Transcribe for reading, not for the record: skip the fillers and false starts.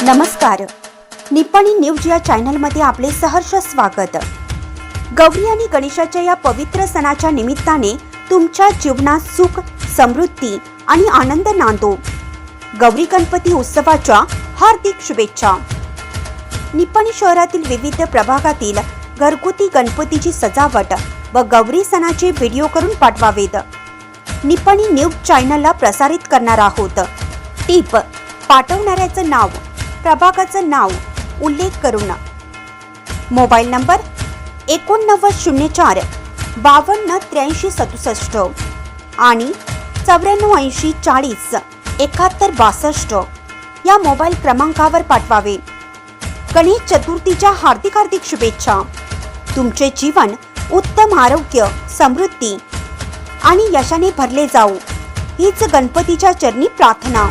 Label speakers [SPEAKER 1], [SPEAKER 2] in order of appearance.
[SPEAKER 1] नमस्कार, निप्पाणी न्यूज या चॅनलमध्ये आपले सहर्ष स्वागत। गौरी आणि गणेशाच्या या पवित्र सणाच्या निमित्ताने तुमच्या जीवनात सुख, समृद्धी आणि आनंद नांदो। गौरी गणपती उत्सवाच्या हार्दिक शुभेच्छा। निप्पाणी शहरातील विविध प्रभागातील घरगुती गणपतीची सजावट व गौरी सणाचे व्हिडिओ करून पाठवावेत। निप्पाणी न्यूज चॅनलला प्रसारित करणार आहोत। टिप: पाठवणाऱ्याचं नाव, प्रभागाचं नाव उल्लेख करून। मोबाईल नंबर 8904 52 83 67 आणि 94 80 40 71 62 या मोबाईल क्रमांकावर पाठवावे। गणेश चतुर्थीच्या हार्दिक शुभेच्छा। तुमचे जीवन उत्तम आरोग्य, समृद्धी आणि यशाने भरले जाओ हीच गणपतीच्या चरणी प्रार्थना।